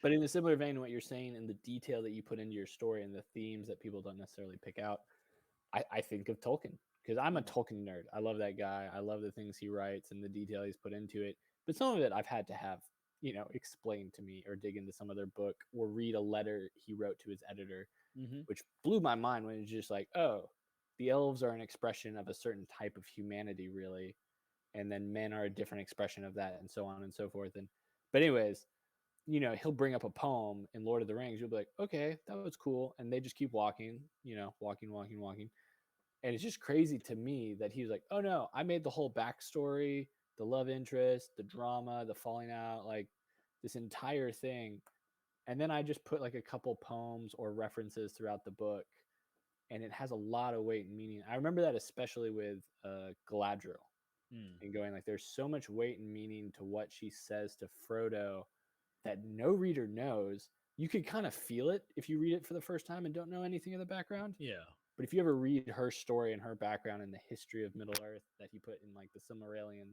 But in a similar vein to what you're saying and the detail that you put into your story and the themes that people don't necessarily pick out, I think of Tolkien because I'm a Tolkien nerd. I love that guy. I love the things he writes and the detail he's put into it. But some of it I've had to have, you know, explained to me or dig into some other book or read a letter he wrote to his editor, which blew my mind when it's just like, oh, the elves are an expression of a certain type of humanity, really. And then men are a different expression of that, and so on and so forth. But anyways, you know, he'll bring up a poem in Lord of the Rings. You'll be like, okay, that was cool. And they just keep walking, you know, walking. And it's just crazy to me that he was like, oh no, I made the whole backstory, the love interest, the drama, the falling out, like this entire thing. And then I just put like a couple poems or references throughout the book. And it has a lot of weight and meaning. I remember that especially with Galadriel. And going like, there's so much weight and meaning to what she says to Frodo that no reader knows. You could kind of feel it if you read it for the first time and don't know anything of the background. Yeah. But if you ever read her story and her background and the history of Middle Earth that he put in like the Silmarillion,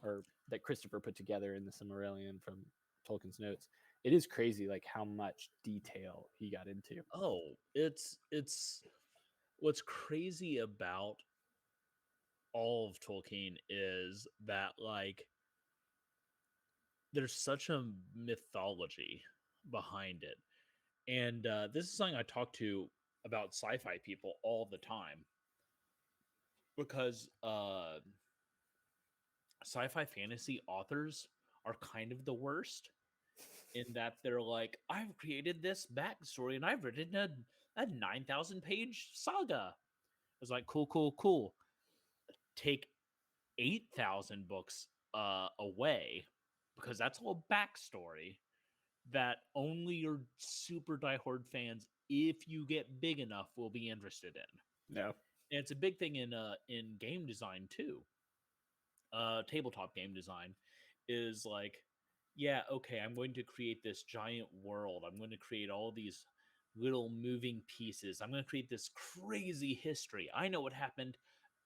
or that Christopher put together in the Silmarillion from Tolkien's notes, it is crazy like how much detail he got into. Oh, it's what's crazy about all of Tolkien is that like there's such a mythology behind it. And this is something I talk to about sci-fi people all the time, because sci-fi fantasy authors are kind of the worst in that they're like, I've created this backstory and I've written a 9,000 page saga. It's like, cool. Take 8,000 books away, because that's all backstory that only your super diehard fans, if you get big enough, will be interested in. No. And it's a big thing in game design too. Tabletop game design is like, yeah, okay, I'm going to create this giant world. I'm going to create all these little moving pieces. I'm going to create this crazy history. I know what happened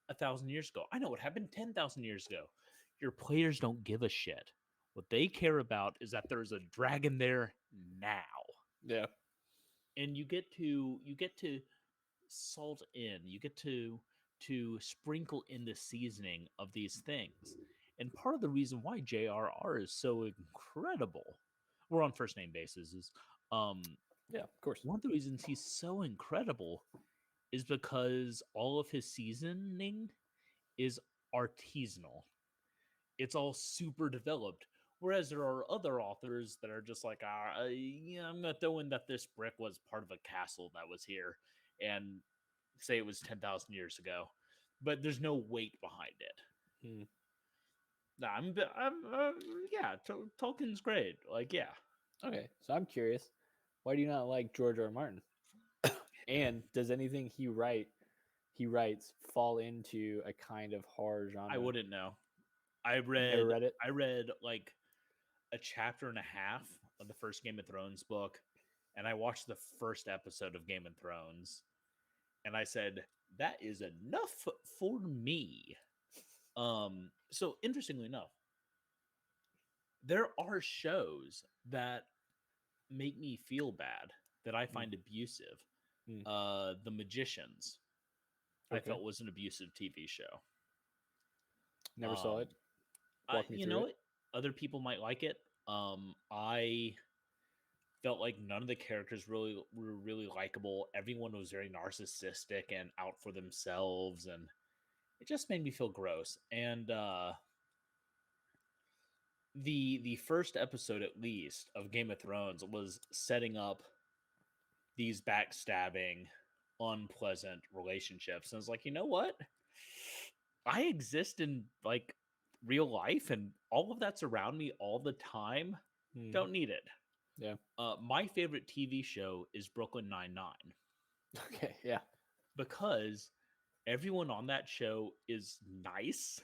1,000 years ago. I know what happened 10,000 years ago. Your players don't give a shit. What they care about is that there's a dragon there now. Yeah. And you get to salt in. You get to sprinkle in the seasoning of these things. And part of the reason why JRR is so incredible, we're on first name basis, is Yeah, of course. one of the reasons he's so incredible is because all of his seasoning is artisanal. It's all super developed. Whereas there are other authors that are just like, yeah, I'm going to throw in that this brick was part of a castle that was here and say it was 10,000 years ago. But there's no weight behind it. Hmm. Nah, yeah, Tolkien's great. Like, yeah. Okay, so I'm curious, why do you not like George R. R. Martin? And does anything he writes fall into a kind of horror genre? I wouldn't know. I Never read read it. I read like a chapter and a half of the first Game of Thrones book, and I watched the first episode of Game of Thrones, and I said, that is enough for me. So interestingly enough, there are shows that make me feel bad that I find abusive. The Magicians, I felt was an abusive TV show. Never saw it. Walk me You through know it. what? Other people might like it. I felt like none of the characters were really likable. Everyone was very narcissistic and out for themselves, and it just made me feel gross. And the first episode, at least, of Game of Thrones was setting up these backstabbing, unpleasant relationships. And I was like, you know what? I exist in like real life, and all of that's around me all the time. Don't need it. Yeah. My favorite TV show is Brooklyn Nine-Nine. Okay, yeah. Because everyone on that show is nice,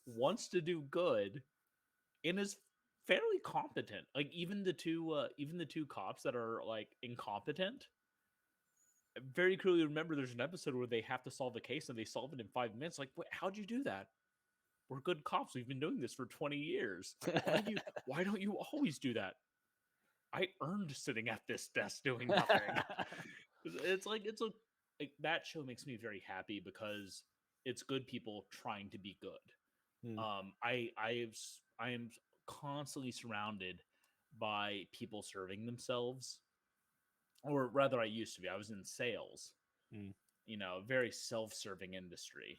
wants to do good, and is fairly competent. Like even the two cops that are like incompetent. I very clearly remember there's an episode where they have to solve a case and they solve it in 5 minutes. Like, how'd you do that? We're good cops. We've been doing this for 20 years. Why don't you always do that? I earned sitting at this desk doing nothing. It's like that show makes me very happy because it's good people trying to be good. I am constantly surrounded by people serving themselves, or rather, I used to be. I was in sales. You know, very self-serving industry.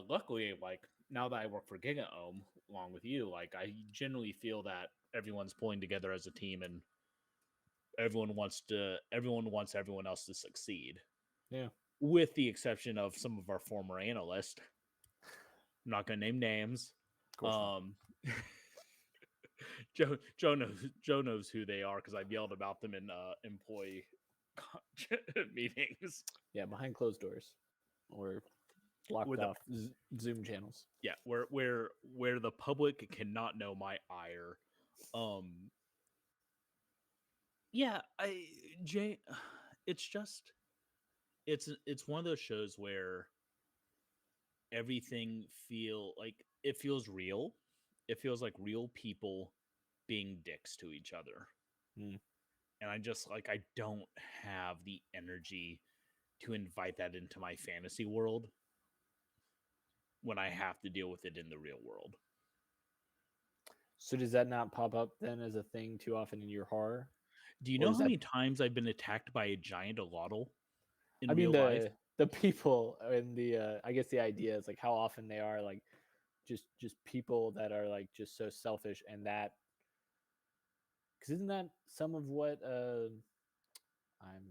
Luckily, like now that I work for GigaOhm along with you, like I generally feel that everyone's pulling together as a team and everyone wants everyone else to succeed. Yeah. With the exception of some of our former analysts. I'm not gonna name names. Joe knows who they are because I've yelled about them in employee meetings. Yeah, behind closed doors or locked off Zoom channels. Yeah, where the public cannot know my ire. Yeah, it's one of those shows where everything feels real. It feels like real people being dicks to each other. And I don't have the energy to invite that into my fantasy world when I have to deal with it in the real world. So does that not pop up then as a thing too often in your horror? Do you know how many times I've been attacked by a giant allotl in real life? The people and I guess the idea is like how often they are like just people that are like just so selfish, and that because isn't that some of what I'm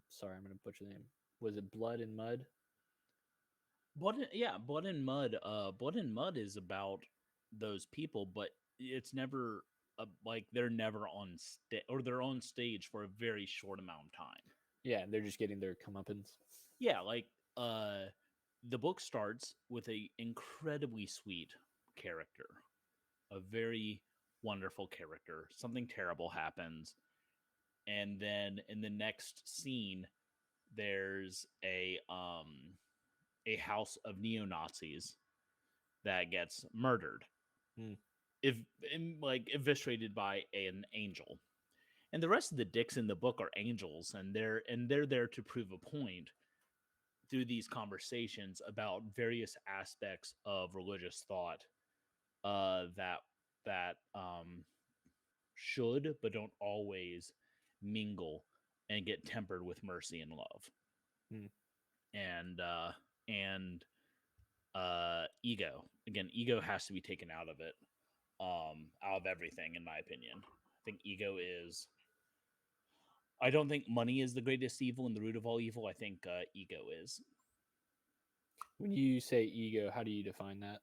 sorry, I'm gonna butcher the name. Was it Blood and Mud? Blood and Mud. Blood and Mud is about those people, but it's never like they're never on stage, or they're on stage for a very short amount of time. Yeah, they're just getting their comeuppance. Yeah, like the book starts with a incredibly sweet character, a very wonderful character. Something terrible happens, and then in the next scene, there's a house of neo-Nazis that gets murdered, Hmm. like eviscerated by an angel. And the rest of the dicks in the book are angels, and they're there to prove a point through these conversations about various aspects of religious thought that should but don't always mingle and get tempered with mercy and love. Hmm. And ego. Again, ego has to be taken out of it, out of everything, in my opinion. I think ego is. I don't think money is the greatest evil and the root of all evil. I think ego is. When you say ego, how do you define that?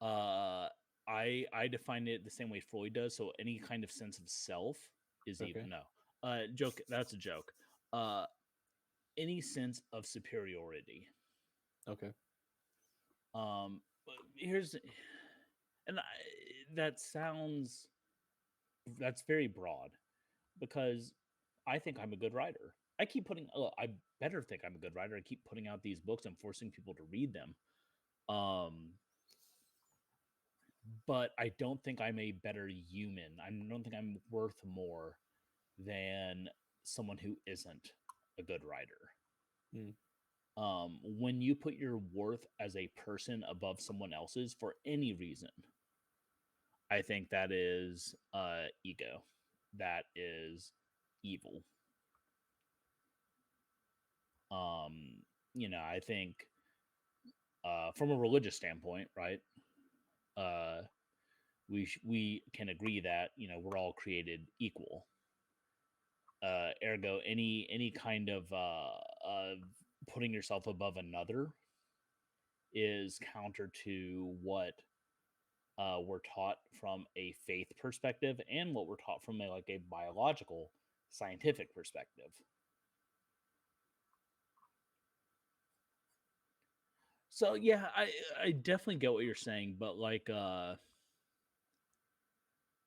I define it the same way Freud does. So any kind of sense of self is evil. Okay. No, joke. That's a joke. Any sense of superiority. Okay. But here's, and that's very broad, because I think I'm a good writer. I keep putting. I better think I'm a good writer. I keep putting out these books and forcing people to read them. But I don't think I'm a better human. I don't think I'm worth more than someone who isn't a good writer. Hmm. When you put your worth as a person above someone else's for any reason, I think that is ego. That is evil. I think from a religious standpoint, right? We can agree that we're all created equal. Ergo, any kind of putting yourself above another is counter to what we're taught from a faith perspective and what we're taught from a biological, scientific perspective. So yeah, I definitely get what you're saying, but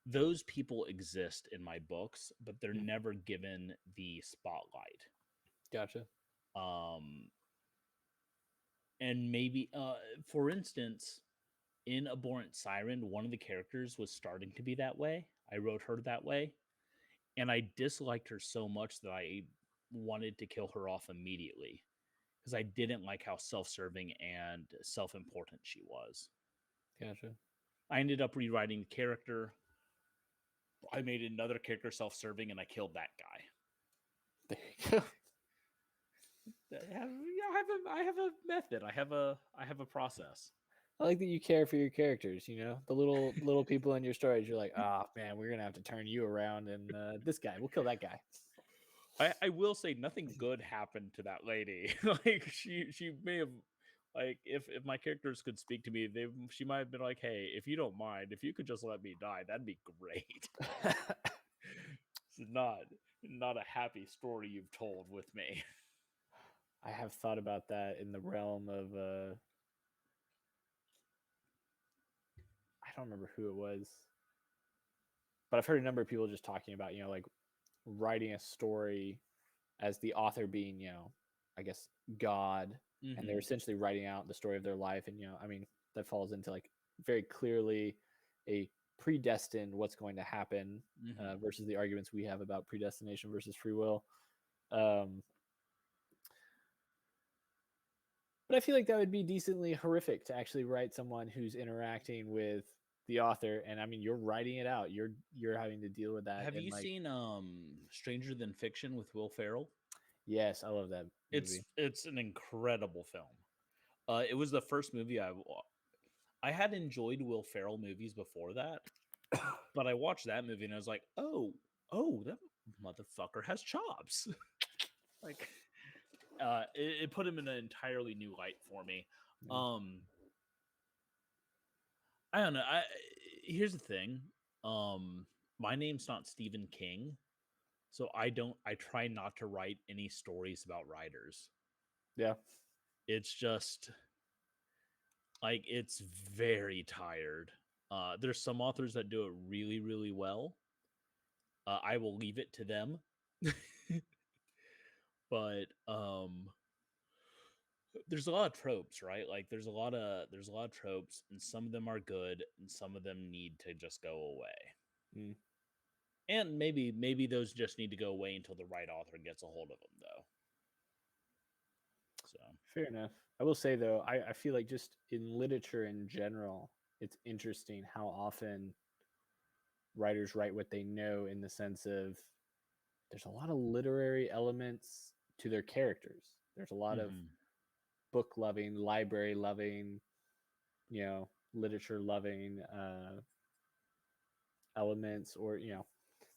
those people exist in my books, but they're Hmm. never given the spotlight. Gotcha. And maybe, for instance, in Abhorrent Siren, one of the characters was starting to be that way. I wrote her that way, and I disliked her so much that I wanted to kill her off immediately because I didn't like how self-serving and self-important she was. Gotcha. I ended up rewriting the character. I made another character self-serving, and I killed that guy. There you go. I have a method. I have a process. I like that you care for your characters. The little people in your stories. You're like, oh man, we're gonna have to turn you around, and this guy, we'll kill that guy. I will say nothing good happened to that lady. She may have, if my characters could speak to me, she might have been like, hey, if you don't mind, if you could just let me die, that'd be great. It's not a happy story you've told with me. I have thought about that in the realm of I don't remember who it was, but I've heard a number of people just talking about like writing a story as the author being I guess God, and they're essentially writing out the story of their life, and I mean that falls into very clearly a predestined what's going to happen versus the arguments we have about predestination versus free will. But I feel like that would be decently horrific to actually write someone who's interacting with the author, and I mean you're writing it out. You're having to deal with that. Have you seen Stranger Than Fiction with Will Ferrell? Yes, I love that movie. It's an incredible film. It was the first movie I had enjoyed Will Ferrell movies before that, but I watched that movie and I was like, oh, that motherfucker has chops. It put him in an entirely new light for me. I don't know. Here's the thing. My name's not Stephen King, so I try not to write any stories about writers. Yeah. It's just it's very tired. There's some authors that do it really, really well. I will leave it to them. But there's a lot of tropes, right? Like there's a lot of tropes, and some of them are good, and some of them need to just go away. Mm. And maybe those just need to go away until the right author gets a hold of them, though. So Fair enough. I will say though, I feel like just in literature in general, it's interesting how often writers write what they know, in the sense of there's a lot of literary elements to their characters. There's a lot of book loving, library loving, literature loving elements, or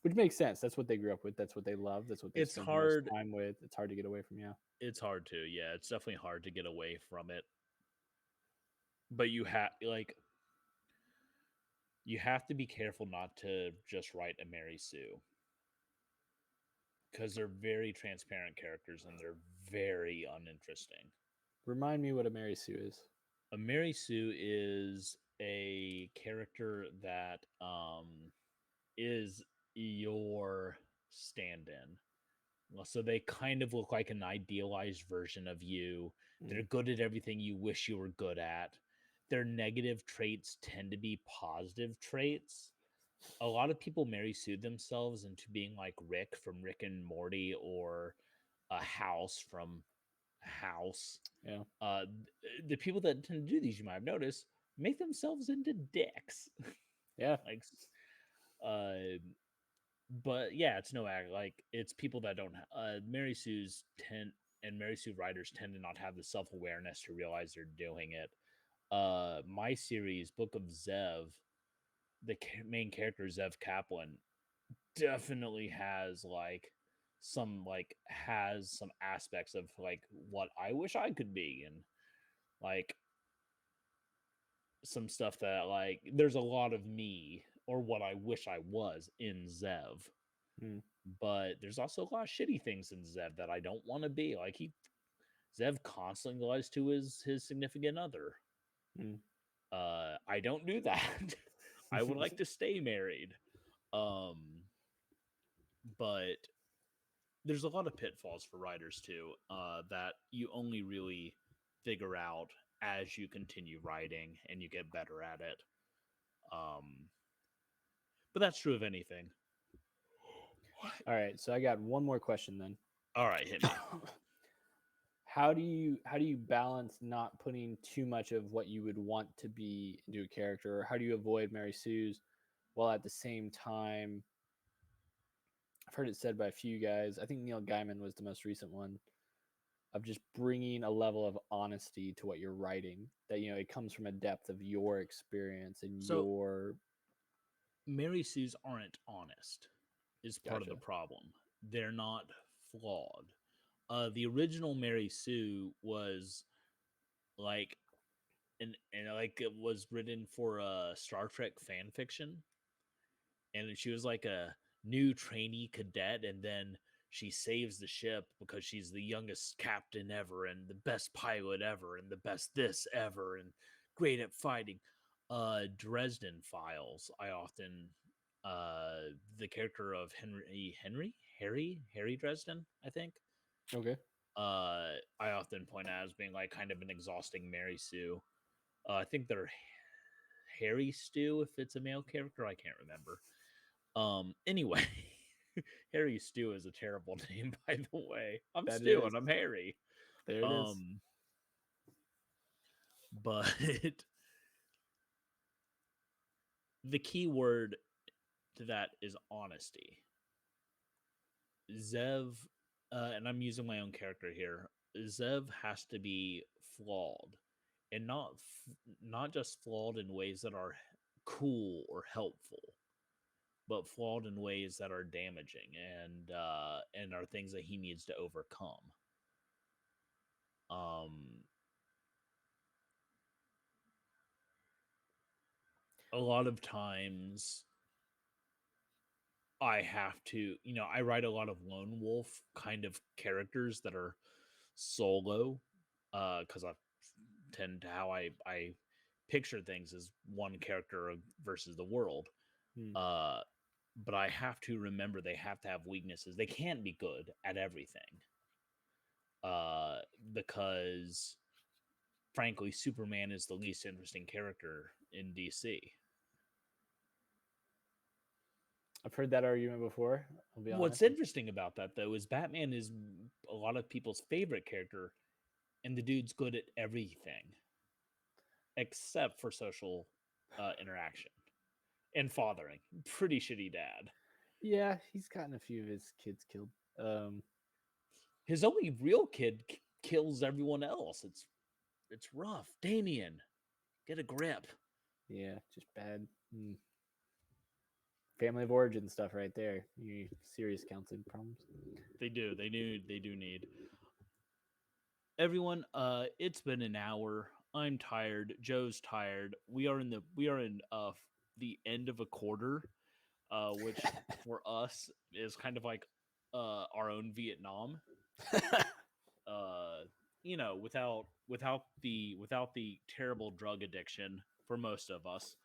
which makes sense. That's what they grew up with. That's what they love. That's what they it's spend the most hard. time with. It's hard to get away from. Yeah. It's hard to, yeah. It's definitely hard to get away from it. But you have to be careful not to just write a Mary Sue, because they're very transparent characters and they're very uninteresting. Remind me what a Mary Sue is. A Mary Sue is a character that is your stand-in. So they kind of look like an idealized version of you. They're good at everything you wish you were good at. Their negative traits tend to be positive traits. A lot of people Mary Sue themselves into being like Rick from Rick and Morty, or a House from House. Yeah. The people that tend to do these, you might have noticed, make themselves into dicks. Yeah. Like, but yeah, it's no act. Like, it's people that don't. Mary Sue writers tend to not have the self-awareness to realize they're doing it. My series, Book of Zev, the main character Zev Kaplan definitely has some aspects of like what I wish I could be, and like some stuff that like there's a lot of me or what I wish I was in Zev. But there's also a lot of shitty things in Zev that I don't want to be. Like Zev constantly lies to his significant other. I don't do that. I would like to stay married. But there's a lot of pitfalls for writers too, that you only really figure out as you continue writing and you get better at it. But that's true of anything. All right, so I got one more question then. All right, hit me. How do you balance not putting too much of what you would want to be into a character, or how do you avoid Mary Sue's while at the same time, I've heard it said by a few guys, I think Neil Gaiman was the most recent one, of just bringing a level of honesty to what you're writing, that it comes from a depth of your experience and your Mary Sue's aren't honest is part Gotcha. of the problem. They're not flawed. The original Mary Sue was like and like it was written for Star Trek fan fiction, and she was like a new trainee cadet, and then she saves the ship because she's the youngest captain ever and the best pilot ever and the best this ever and great at fighting. Dresden Files, I often the character of Harry Dresden, I think. Okay. I often point out as being like kind of an exhausting Mary Sue. I think they're Harry Stew if it's a male character. I can't remember. Anyway, Harry Stew is a terrible name, by the way. I'm That Stew is. and I'm Harry. There it is. But the key word to that is honesty. Zev, and I'm using my own character here, Zev has to be flawed, and not just flawed in ways that are cool or helpful, but flawed in ways that are damaging and are things that he needs to overcome. A lot of times I have to, I write a lot of lone wolf kind of characters that are solo, because I tend to how I picture things as one character versus the world. but I have to remember they have to have weaknesses. They can't be good at everything. Because frankly, Superman is the least interesting character in DC. I've heard that argument before. I'll be What's honest. interesting about that, though, is Batman is a lot of people's favorite character, and the dude's good at everything except for social interaction and fathering. Pretty shitty dad. Yeah, he's gotten a few of his kids killed. His only real kid kills everyone else. It's rough. Damien, get a grip. Yeah, just bad. Family of origin stuff right there. Serious counseling problems. They do need. Everyone, it's been an hour. I'm tired. Joe's tired. We are in the end of a quarter, which for us is kind of like our own Vietnam. Without the terrible drug addiction for most of us.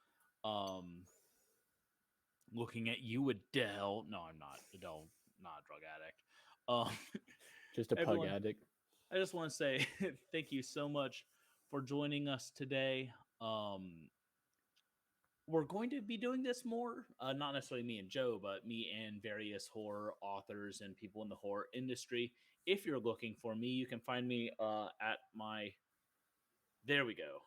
Looking at you, Adele. No, I'm not. Adele, not a drug addict. Just a pug addict. I just want to say thank you so much for joining us today. We're going to be doing this more, not necessarily me and Joe, but me and various horror authors and people in the horror industry. If you're looking for me, you can find me at my. There we go.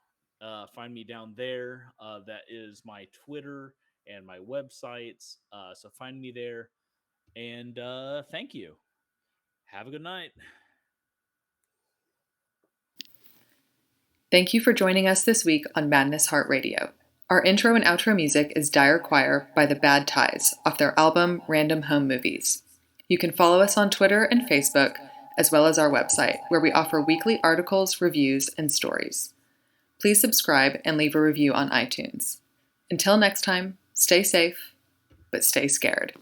Find me down there. That is my Twitter and my websites. So find me there. And thank you. Have a good night. Thank you for joining us this week on Madness Heart Radio. Our intro and outro music is Dire Choir by The Bad Ties off their album Random Home Movies. You can follow us on Twitter and Facebook, as well as our website, where we offer weekly articles, reviews, and stories. Please subscribe and leave a review on iTunes. Until next time, stay safe, but stay scared.